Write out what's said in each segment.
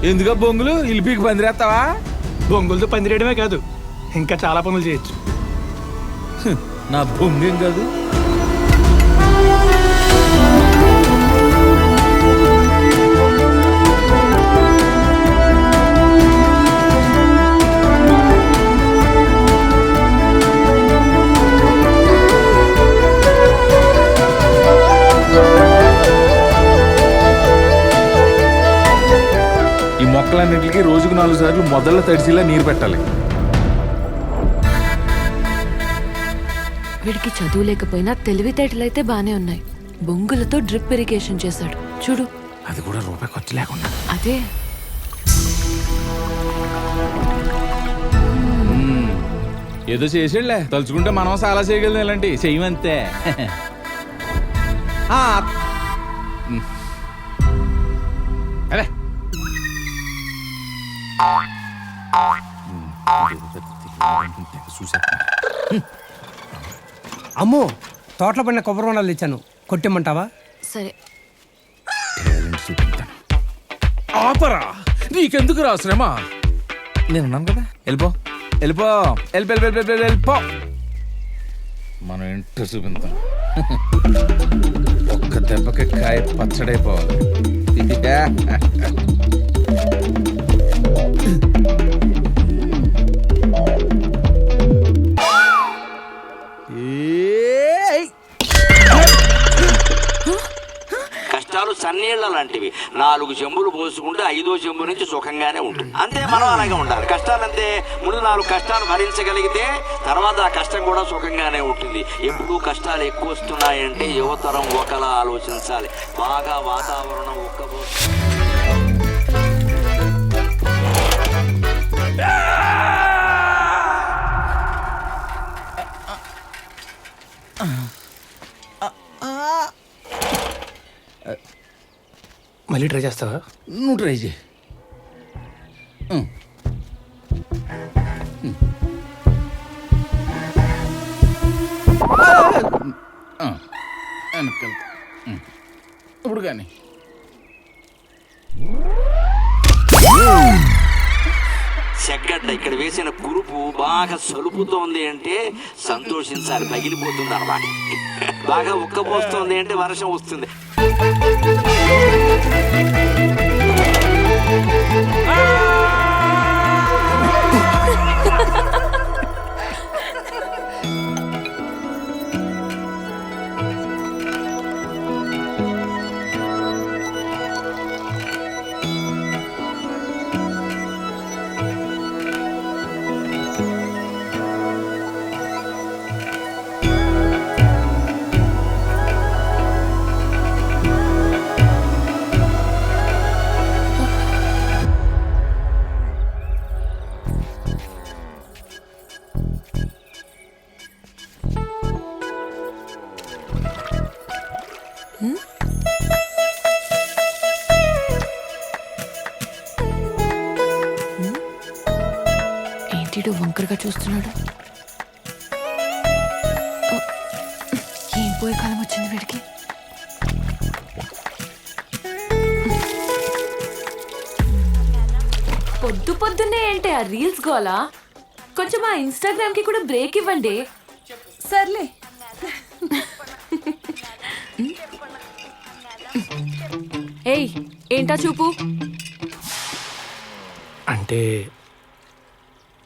ఎందుక బొంగులు ఇలిపికి పందిరేస్తావా? బొంగులతో పందిరేయడమే కాదు, ఇంకా చాలా పనులు చేయొచ్చు. నా బొంగేం కాదు. ఈ మొక్కలన్నింటికి రోజుకు 4 సార్లు మొదళ్ళ తడిసిలా నీరు పెట్టాలి. వీడికి చదువు లేకపోయినా తెలివితేటలైతే బానే ఉన్నాయి. బొంగులతో డ్రిప్ ఇరిగేషన్ చేశాడు చూడు. అది కూడా రూపాయి ఖర్చు లేకుండా. అదే ఏదో చేసాడులే, తలుచుకుంటే మనం చాలా చేయగలం. ఇలాంటి చెయ్యమంతే. అదే అమ్మో, తోటలో పడిన కొబ్బరి బొండాలు ఇచ్చాను, కొట్టేమంటావా? సరే. ఆపరా, నీకెందుకు రా శ్రమ? నేను ఉన్నాను కదా, వెళ్ళిపో వెళ్ళిపో వెళ్ళిపో. మనం ఇంట్లో చూపించాం. ఒక్క దెబ్బకి కాయ పచ్చడైపోవాలి. కష్టాలు సన్నీళ్ల లాంటివి. 4 చెంబులు పోసుకుంటే 5వ చెంబు నుంచి సుఖంగానే ఉంటుంది. అంతే, మనం అలాగే ఉండాలి. కష్టాలంతే, ముందు 4 కష్టాలు భరించగలిగితే తర్వాత ఆ కష్టం కూడా సుఖంగానే ఉంటుంది. ఎప్పుడు కష్టాలు ఎక్కువ వస్తున్నాయంటే యువతరం ఒకలా ఆలోచించాలి. బాగా వాతావరణం ఒక్కబోతుంది. మళ్ళీ ట్రై చేస్తావా? నువ్వు ట్రై చేయి. ఇప్పుడు కానీ చెగ్గడ్డ ఇక్కడ వేసిన కురుపు బాగా సలుపుతోంది అంటే సంతోషించాలి, పగిలిపోతుంది అన్నమాట. బాగా ఉక్కపోస్తుంది అంటే వర్షం వస్తుంది. ఏంటిడు వంకరగా చూస్తున్నాడు? ఏం పోయే కాలం వచ్చింది వీడికి? పొద్దున్నే ఏంటి ఆ రీల్స్ గోలా? కొంచెం ఆ ఇన్స్టాగ్రామ్ కి కూడా బ్రేక్ ఇవ్వండి. సర్లే. ఏయ్, ఏంటా చూపు? అంటే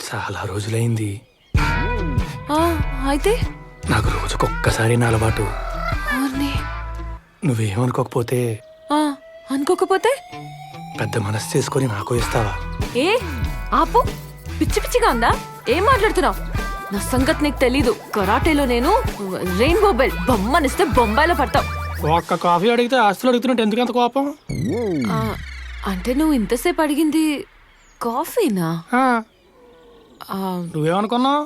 చాలా రోజులైంది. అయితే నాకు రోజుకొక్కసారి నా అలవాటు. నువ్వేమనుకోకపోతే? అనుకోకపోతే పెద్ద మనసు చేసుకొని నాకు ఇస్తావా? ఏ ఆపు, పిచ్చి పిచ్చిగా ఉందా? ఏం మాట్లాడుతున్నావు? నా సంగతి నీకు తెలీదు. కరాటేలో నేను రెయిన్బో బెల్ట్. బొమ్మనిస్తే బొంబాయిలో పడతావు. ఒక్క కాఫీ అడిగితే ఆస్తులు అడుగుతున్నట్టు ఎందుకంత కోపం? అంటే నువ్వు ఇంతసేపు అడిగింది కాఫీనా? నువ్వేమనుకున్నావు?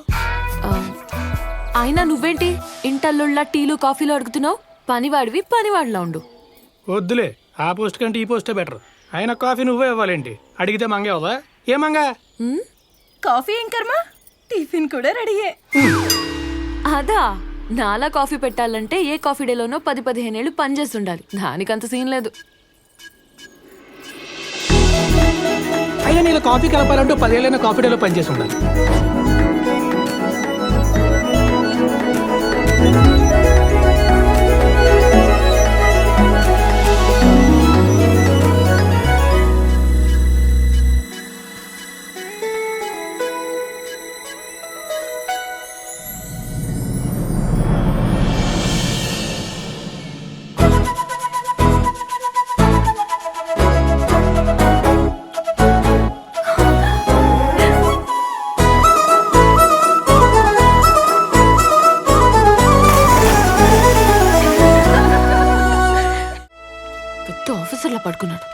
అయినా నువ్వేంటి ఇంటల్లుళ్ళ టీలు కాఫీలు అడుగుతున్నావు? పనివాడివి పనివాడిలా ఉండు. వద్దులే, ఆ పోస్ట్ కంటే ఈ పోస్టే బెటర్. అయినా కాఫీ నువ్వే ఇవ్వాలేంటి? అడిగితే మంగేవదా? ఏ మంగా? కాఫీ ఏం కర్మ, టిఫిన్ కూడా రెడీయే. అదా, నాలా కాఫీ పెట్టాలంటే ఏ కాఫీ డేలోనో 10-15 ఏళ్ళు పనిచేస్తుండాలి. దానికంత సీన్ లేదు. అయినా నీళ్ళు కాఫీ కలపాలంటూ 10 ఏళ్ళైనా కాఫీ డేలో పనిచేసి ఉండాలి. పెద్ద ఆఫీసర్లా పడుకున్నాడు.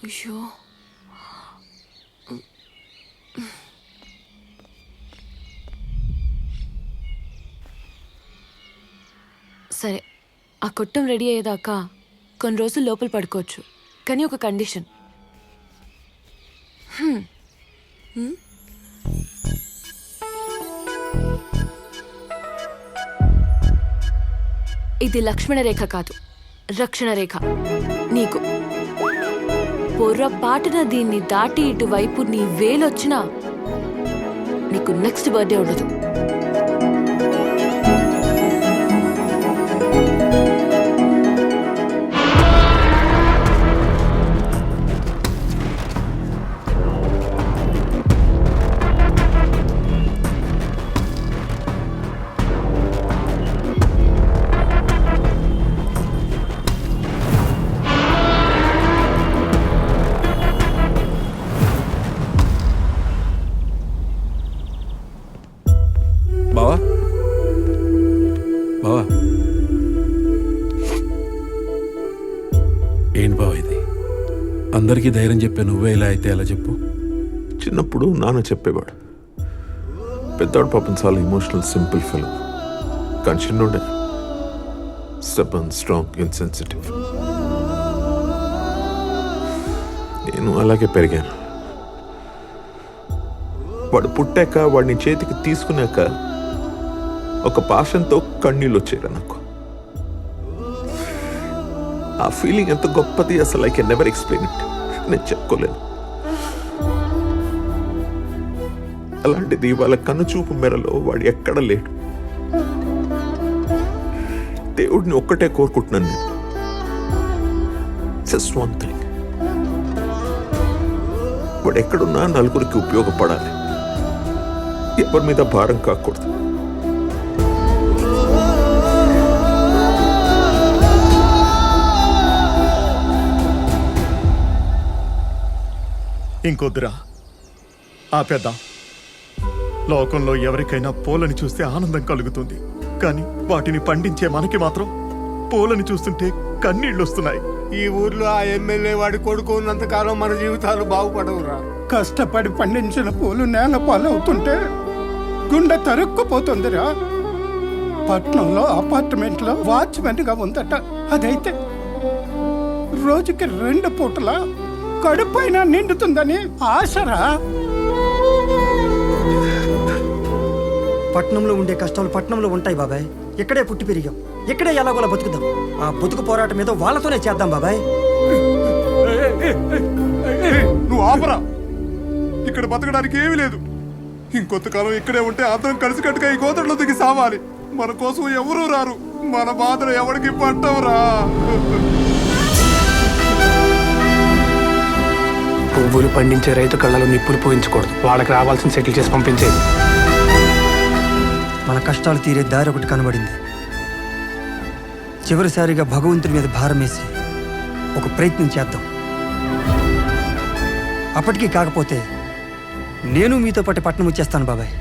అయ్యో, సరే, ఆ కొట్టం రెడీ అయ్యేదాకా కొన్ని రోజులు లోపల పడుకోవచ్చు. కానీ ఒక కండిషన్. ఇది లక్ష్మణ రేఖ కాదు, రక్షణ రేఖ. నీకు పొర్రపాటున దీన్ని దాటి ఇటువైపు నీ వేలొచ్చినా నీకు నెక్స్ట్ బర్త్డే ఉండదు. బావా బావా, ఏంటి బావ ఇది? అందరికీ ధైర్యం చెప్పే నువ్వే ఇలా అయితే ఎలా చెప్పు? చిన్నప్పుడు నాన్న చెప్పేవాడు, పెద్దవాడు పాపం చాలా ఇమోషనల్ సింపుల్ ఫిల్మ్, కానీ చిన్నోడే స్టబర్న్, స్ట్రాంగ్, ఇన్సెన్సిటివ్. నేను అలాగే పెరిగాను. వాడు పుట్టాక వాడిని చేతికి తీసుకున్నాక ఒక పాషంతో కన్నీళ్ళు వచ్చారు నాకు. ఆ ఫీలింగ్ ఎంత గొప్పది, అసలు I can never explain it. నేను చెప్పుకోలేను. అలాంటిది వాళ్ళ కనుచూపు మేరలో వాడు ఎక్కడ లేడు. దేవుడిని ఒక్కటే కోరుకుంటున్నాను నేను, జస్ట్ వన్ థింగ్, వాడు ఎక్కడున్నా నలుగురికి ఉపయోగపడాలి, ఎవరి మీద భారం కాకూడదు. ఇంకొద్దురా ఆపేద్దాం. లోకంలో ఎవరికైనా పూలని చూస్తే ఆనందం కలుగుతుంది, కానీ వాటిని పండించే మనకి మాత్రం పూలని చూస్తుంటే కన్నీళ్ళు వస్తున్నాయి. ఈ ఊర్లో ఆ ఎమ్మెల్యే వాడి కొడుకు ఉన్నంతకాలం మన జీవితాలు బాగుపడవురా. కష్టపడి పండించిన పూలు నేల పాలవుతుంటే గుండె తరుక్కుపోతుందిరా. పట్నంలో అపార్ట్మెంట్ లో వాచ్మెన్ గా ఉందట. అదైతే రోజుకి 2 పూటల కడుపైన నిండుతుందని ఆశరా. పట్నంలో ఉండే కష్టాలు పట్నంలో ఉంటాయి బాబాయ్. ఇక్కడే పుట్టి పెరిగాం, ఇక్కడే ఎలాగోలా బతుకుదాం. ఆ బతుకు పోరాటం మీద వాళ్ళతోనే చేద్దాం బాబాయ్. నువ్వు ఆపరా, ఇక్కడ బతకడానికి ఏమీ లేదు. ఇంకొంతకాలం ఇక్కడే ఉంటే అందరం కలిసికట్టుగా ఈ గోత్రంలో దిగి సావాలి. మన కోసం ఎవరూ రారు, మన బాధలు ఎవరికి పట్టవురా. పువ్వులు పండించే రైతు కళ్ళలో నిప్పులు పోయించకూడదు. వాళ్ళకి రావాల్సిన సెటిల్ చేసి పంపించేది. మన కష్టాలు తీరే దారి ఒకటి కనబడింది. చివరిసారిగా భగవంతుడి మీద భారం వేసి ఒక ప్రయత్నం చేద్దాం. అప్పటికీ కాకపోతే నేను మీతో పాటు పట్నం వచ్చేస్తాను బాబాయ్.